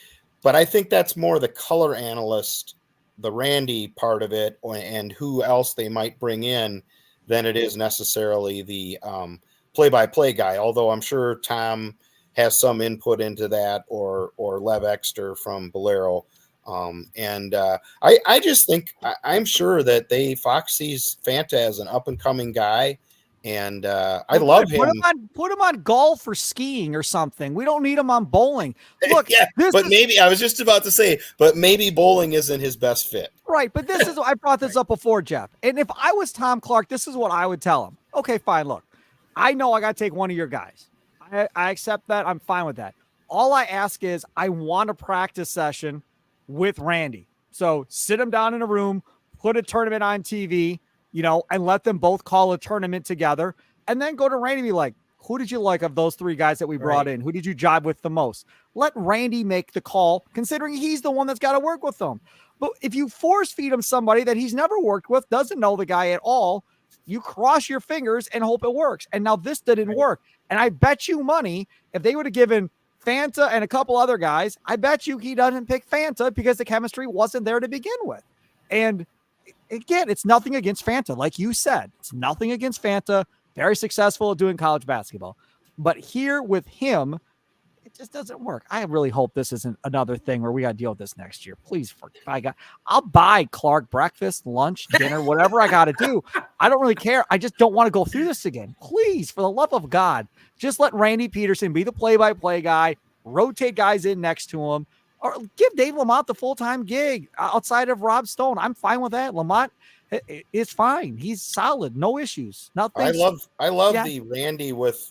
but I think that's more the color analyst, the Randy part of it, and who else they might bring in than it is necessarily the play-by-play guy. Although I'm sure Tom has some input into that, or Lev Exter from Bolero. I just think I'm sure that Fox sees Fanta as an up and coming guy. And I love him. Put him on golf or skiing or something. We don't need him on bowling. Look, maybe I was just about to say, but maybe bowling isn't his best fit. Right. But this is, I brought this up before, Jeff. And if I was Tom Clark, this is what I would tell him. Okay, fine. Look, I know I got to take one of your guys. I accept that. I'm fine with that. All I ask is I want a practice session with Randy. So sit him down in a room, put a tournament on TV, and let them both call a tournament together, and then go to Randy and be like, who did you like of those three guys that we brought in? Who did you jive with the most? Let Randy make the call, considering he's the one that's got to work with them. But if you force feed him somebody that he's never worked with, doesn't know the guy at all, you cross your fingers and hope it works. And now this didn't work. And I bet you money, if they would have given Fanta and a couple other guys, I bet you he doesn't pick Fanta because the chemistry wasn't there to begin with. And again, it's nothing against Fanta. Like you said, it's nothing against Fanta. Very successful at doing college basketball. But here with him, it just doesn't work. I really hope this isn't another thing where we got to deal with this next year. Please, I'll buy Clark breakfast, lunch, dinner, whatever I got to do. I don't really care. I just don't want to go through this again. Please, for the love of God, just let Randy Peterson be the play-by-play guy, rotate guys in next to him. or give Dave Lamont the full-time gig outside of Rob Stone. I'm fine with that. Lamont is fine. He's solid. No issues. Nothing. I love the Randy with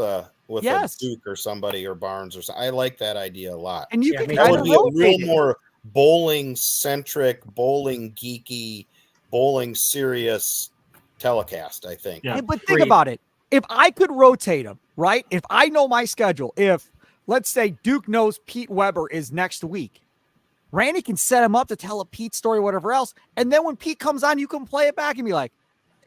a Yes. Duke or somebody or Barnes or something. I like that idea a lot. And you can that kind would of be a real rotate more bowling centric, bowling geeky, bowling serious telecast, I think. Yeah. But think about it. If I could rotate them, right? If I know my schedule, if let's say Duke knows Pete Weber is next week, Randy can set him up to tell a Pete story, whatever else. And then when Pete comes on, you can play it back and be like,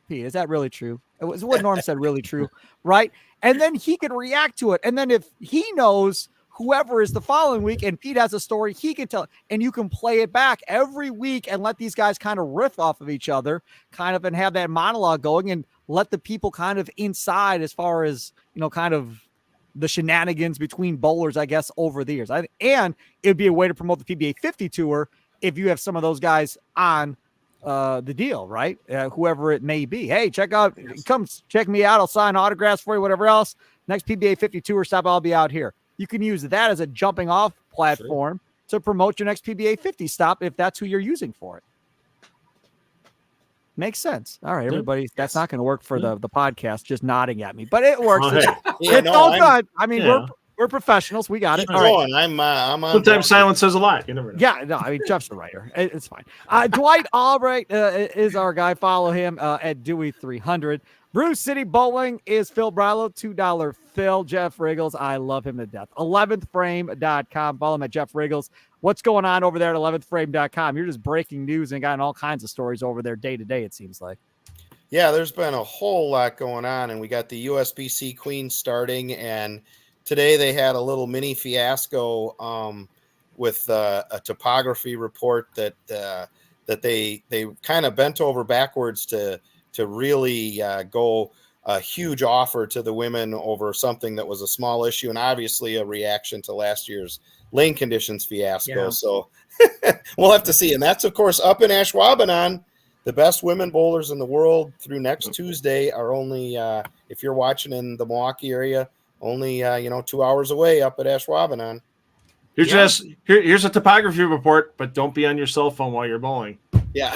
Pete, is that really true? It was what Norm said, really true, right? And then he could react to it. And then if he knows whoever is the following week and Pete has a story, he can tell, and you can play it back every week and let these guys kind of riff off of each other, kind of, and have that monologue going and let the people kind of inside as far as, kind of the shenanigans between bowlers, I guess, over the years. And it'd be a way to promote the PBA 50 tour if you have some of those guys on the deal, right? Whoever it may be. Hey, come check me out. I'll sign autographs for you, whatever else. Next PBA 50 tour stop, I'll be out here. You can use that as a jumping off platform to promote your next PBA 50 stop if that's who you're using for it. Makes sense. All right, everybody. That's not going to work for the podcast, just nodding at me, but it works. It's all good. I mean, we're professionals. We got it. All right. I'm on. Sometimes silence says a lot. You never know. Yeah, no, I mean, Jeff's the writer. It's fine. Dwight Albrecht is our guy. Follow him at Dewey300. Bruce City Bowling is Phil Brylow, $2 Phil. Jeff Richgels, I love him to death. 11thframe.com. Follow him at Jeff Richgels. What's going on over there at 11thframe.com? You're just breaking news and got all kinds of stories over there day to day, it seems like. Yeah, there's been a whole lot going on, and we got the USBC Queen starting, and today they had a little mini fiasco with a topography report that they kind of bent over backwards to really go a huge offer to the women over something that was a small issue and obviously a reaction to last year's lane conditions fiasco. Yeah. So we'll have to see. And that's, of course, up in Ashwaubenon. The best women bowlers in the world through next Tuesday are only, if you're watching in the Milwaukee area, only 2 hours away up at Ashwaubenon. Here's a topography report, but don't be on your cell phone while you're bowling. Yeah.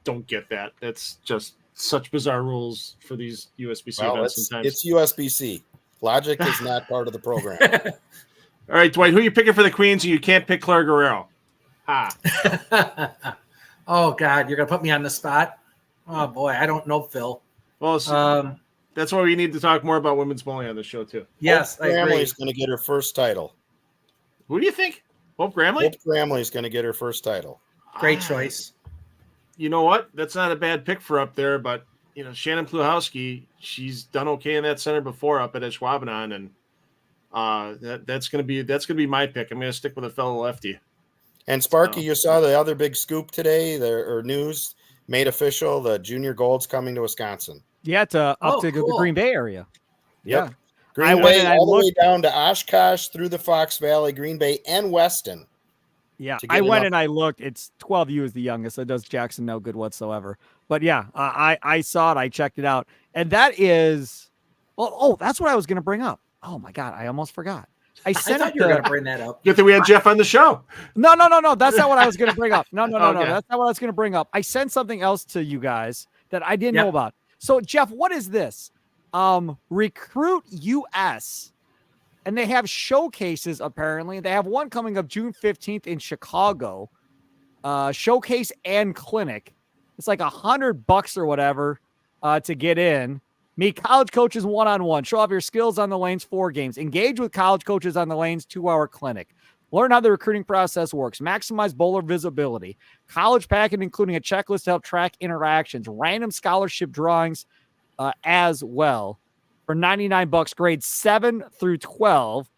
Don't get that. That's just such bizarre rules for these USBC events sometimes. It's USBC. Logic is not part of the program. All right, Dwight, who are you picking for the Queens? You can't pick Claire Guerrero. Oh, God, you're going to put me on the spot? Oh, boy, I don't know, Phil. Well, that's why we need to talk more about women's bowling on the show, too. Yes, I agree. Gramley's going to get her first title. Who do you think? Hope Gramley? Hope Gramley's going to get her first title. Great choice. You know what? That's not a bad pick for up there, but Shannon Pluhowski, she's done okay in that center before up at Ashwaubenon, and that's gonna be my pick. I'm gonna stick with a fellow lefty. And Sparky, you saw the other big scoop today, or news made official: the junior gold's coming to Wisconsin. Yeah, to the Green Bay area. Yep. Yeah. Green Bay all the way down to Oshkosh, through the Fox Valley, Green Bay, and Weston. Yeah, I went and I looked. It's 12U is the youngest. So it does Jackson no good whatsoever. But yeah, I saw it. I checked it out. And that is, that's what I was going to bring up. Oh my God, I almost forgot. I thought you were going to bring that up. Good that we had Jeff on the show. No. That's not what I was going to bring up. No. Okay. That's not what I was going to bring up. I sent something else to you guys that I didn't know about. So Jeff, what is this? Recruit US. And they have showcases, apparently. They have one coming up June 15th in Chicago. Showcase and clinic. It's like $100 or whatever to get in. Meet college coaches one-on-one. Show off your skills on the lanes, 4 games. Engage with college coaches on the lanes, 2-hour clinic. Learn how the recruiting process works. Maximize bowler visibility. College packet, including a checklist to help track interactions. Random scholarship drawings as well. For $99, grades 7 through 12,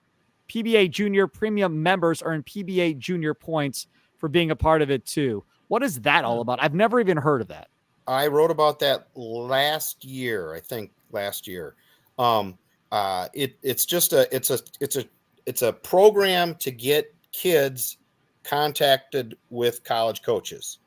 PBA Junior Premium members earn PBA Junior points for being a part of it too. What is that all about? I've never even heard of that. I wrote about that last year. It's a program to get kids contacted with college coaches.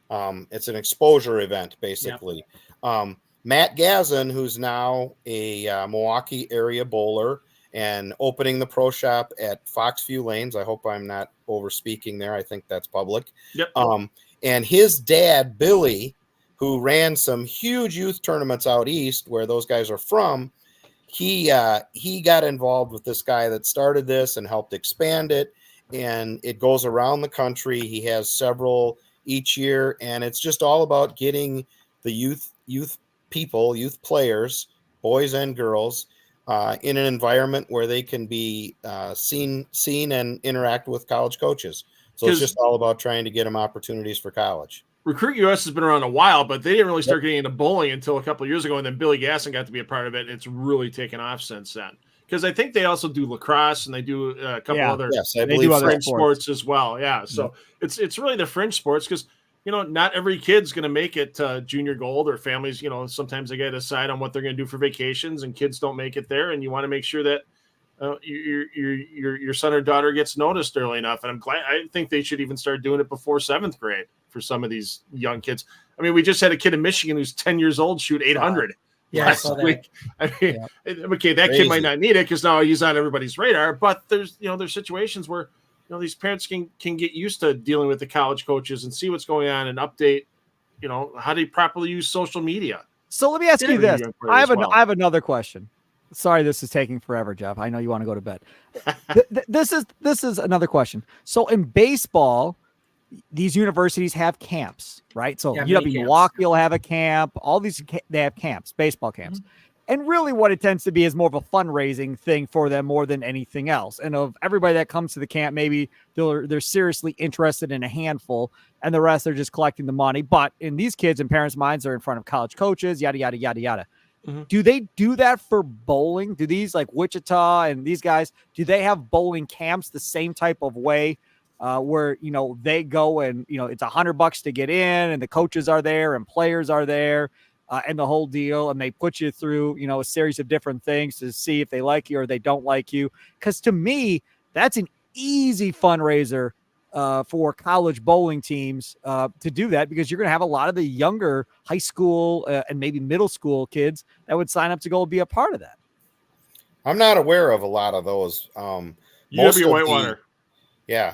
It's an exposure event, basically. Yep. Matt Gazin, who's now a Milwaukee area bowler and opening the pro shop at Foxview Lanes. I hope I'm not over speaking there. I think that's public. Yep. And his dad, Billy, who ran some huge youth tournaments out east where those guys are from, he got involved with this guy that started this and helped expand it. And it goes around the country. He has several each year, and it's just all about getting the youth players, boys and girls, in an environment where they can be seen and interact with college coaches. So it's just all about trying to get them opportunities for college. Recruit US has been around a while, but they didn't really start getting into bowling until a couple of years ago, and then Billy Gasson got to be a part of it, and it's really taken off since then. Because I think they also do lacrosse and they do a couple other fringe sports as well. Yeah, so it's really the fringe sports because not every kid's going to make it to junior gold, or families. Sometimes they got to decide on what they're going to do for vacations, and kids don't make it there, and you want to make sure that your son or daughter gets noticed early enough. And I think they should even start doing it before 7th grade for some of these young kids. I mean, we just had a kid in Michigan who's 10 years old shoot 800 last week. I mean, okay, that kid might not need it because now he's on everybody's radar, but there's situations where these parents can get used to dealing with the college coaches and see what's going on and update, how do you properly use social media. So let me ask you this. I have another question. Sorry, this is taking forever, Jeff. I know you want to go to bed. This is another question. So in baseball, these universities have camps, right? So UW-Milwaukee will have a camp. All these, they have camps, baseball camps. Mm-hmm. And really what it tends to be is more of a fundraising thing for them more than anything else. And of everybody that comes to the camp, maybe they're seriously interested in a handful, and the rest are just collecting the money. But in these kids and parents' minds, they're in front of college coaches, yada, yada, yada, yada. Mm-hmm. Do they do that for bowling? Do these like Wichita and these guys, do they have bowling camps the same type of way where, they go and, it's $100 to get in and the coaches are there and players are there and the whole deal. And they put you through, a series of different things to see if they like you or they don't like you. Because to me, that's an easy fundraiser for college bowling teams to do that, because you're going to have a lot of the younger high school and maybe middle school kids that would sign up to go be a part of that. I'm not aware of a lot of those. Whitewater.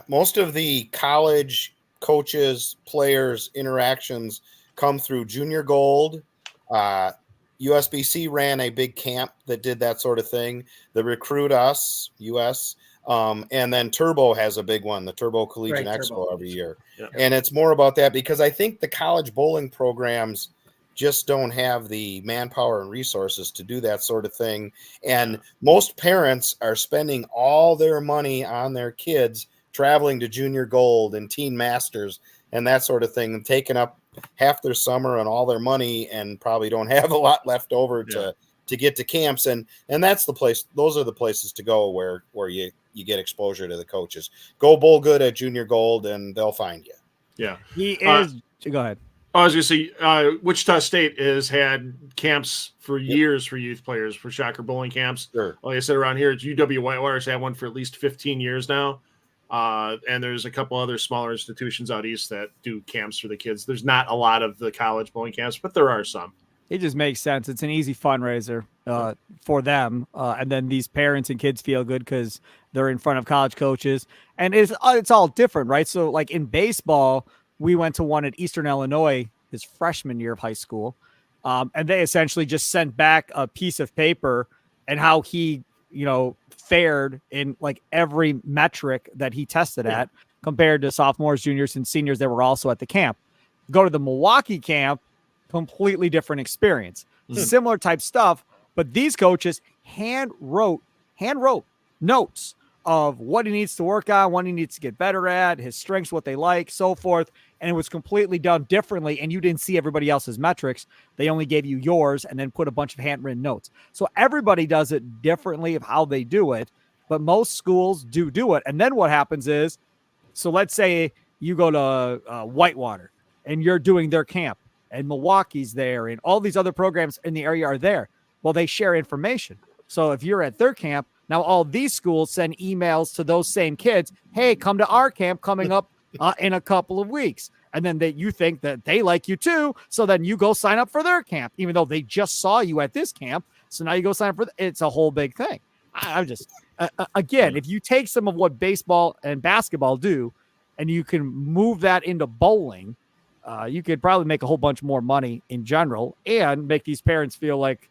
Most of the college coaches, players interactions come through Junior Gold. USBC ran a big camp that did that sort of thing. The Recruit Us, US. And then Turbo has a big one, the Turbo Collegiate Expo every year. Yeah. And it's more about that because I think the college bowling programs just don't have the manpower and resources to do that sort of thing. And most parents are spending all their money on their kids traveling to Junior Gold and Teen Masters and that sort of thing, and taking up half their summer and all their money and probably don't have a lot left over to get to camps. And that's the place. Those are the places to go where you get exposure to the coaches. Go bowl good at Junior Gold and they'll find you. Yeah. He is. Go ahead. I was going to say, Wichita State has had camps for years for youth players, for Shocker bowling camps. Sure. Like I said, around here, it's UW-Whitewater's had one for at least 15 years now. And there's a couple other smaller institutions out east that do camps for the kids. There's not a lot of the college bowling camps, but there are some. It just makes sense. It's an easy fundraiser for them. And then these parents and kids feel good because they're in front of college coaches. And it's all different, right? So like in baseball, we went to one at Eastern Illinois his freshman year of high school. And they essentially just sent back a piece of paper and how he, fared in like every metric that he tested at compared to sophomores, juniors, and seniors that were also at the camp. Go to the Milwaukee camp, completely different experience. Similar type stuff, but these coaches hand wrote notes of what he needs to work on, what he needs to get better at, his strengths, what they like, so forth. And it was completely done differently. And you didn't see everybody else's metrics. They only gave you yours and then put a bunch of handwritten notes. So everybody does it differently of how they do it, but most schools do it. And then what happens is, so let's say you go to Whitewater and you're doing their camp and Milwaukee's there and all these other programs in the area are there. Well, they share information. So if you're at their camp, now all these schools send emails to those same kids. Hey, come to our camp coming up in a couple of weeks. And then you think that they like you too. So then you go sign up for their camp, even though they just saw you at this camp. So now you go sign up for it's a whole big thing. I'm just again, if you take some of what baseball and basketball do, and you can move that into bowling, you could probably make a whole bunch more money in general, and make these parents feel like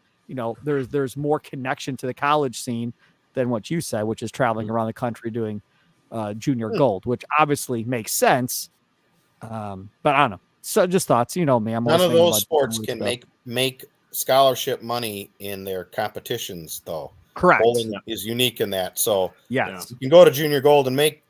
there's more connection to the college scene than what you said, which is traveling around the country doing junior gold, which obviously makes sense. But I don't know. So just thoughts, me. I'm None of those sports can make scholarship money in their competitions, though. Correct. Bowling is unique in that. So yes, you can go to junior gold and make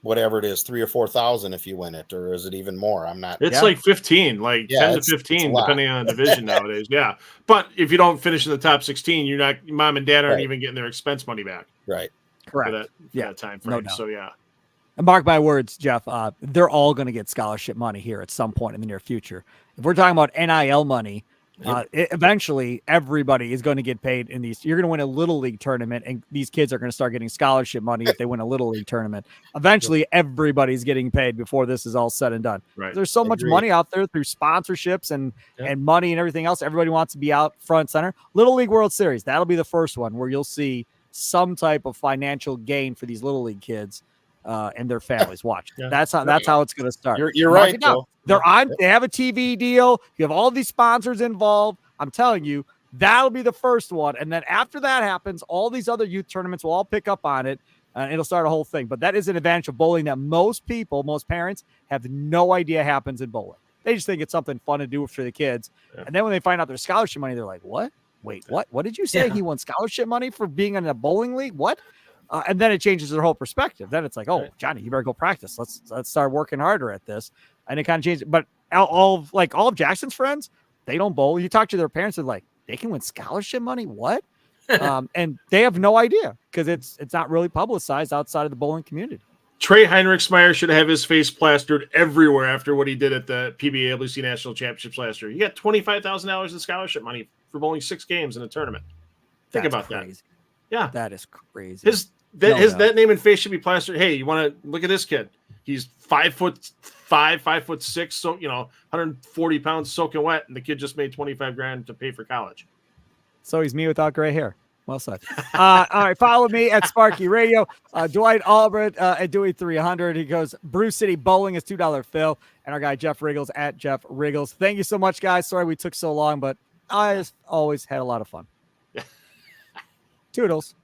whatever it is, 3,000 or 4,000 if you win it, or is it even more? I'm not. It's like 15, 10 to 15, depending on the division nowadays. Yeah, but if you don't finish in the top 16, you're not. Mom and dad aren't even getting their expense money back. Right. Correct. For that time frame. No, so yeah. And mark my words, Jeff. They're all going to get scholarship money here at some point in the near future. If we're talking about NIL money, eventually everybody is going to get paid in these. You're going to win a little league tournament, and these kids are going to start getting scholarship money if they win a little league tournament. Eventually, everybody's getting paid before this is all said and done. Right. There's so much money out there through sponsorships and money and everything else. Everybody wants to be out front center. Little League World Series, that'll be the first one where you'll see some type of financial gain for these little league kids and their families. Watch. That's how it's going to start. You're right, though. They're on. They have a TV deal. You have all these sponsors involved. I'm telling you, that'll be the first one. And then after that happens, all these other youth tournaments will all pick up on it, and it'll start a whole thing. But that is an advantage of bowling that most parents have no idea happens in bowling. They just think it's something fun to do for the kids. Yeah. And then when they find out their scholarship money, they're like, "What? Wait, what? What did you say? He won scholarship money for being in a bowling league? What?" And then it changes their whole perspective. Then it's like, "Oh, Johnny, you better go practice. Let's start working harder at this." And it kind of changes. But all of Jackson's friends, they don't bowl. You talk to their parents, they're like, "They can win scholarship money? What?" And they have no idea because it's not really publicized outside of the bowling community. Trey Heinrichsmeyer should have his face plastered everywhere after what he did at the PBA LBC National Championships last year. He got $25,000 in scholarship money for bowling 6 games in a tournament. Think about that. Yeah, that is crazy. That name and face should be plastered. Hey, you want to look at this kid? He's 5'5", 5'6", so 140 pounds soaking wet, and the kid just made $25,000 to pay for college. So he's me without gray hair. Well said. All right, follow me at Sparky Radio. Dwight Albrecht at Dewey 300. He goes, Brew City Bowling is $2 Phil, and our guy Jeff Richgels at Jeff Richgels. Thank you so much, guys. Sorry we took so long, but I just always had a lot of fun. Toodles.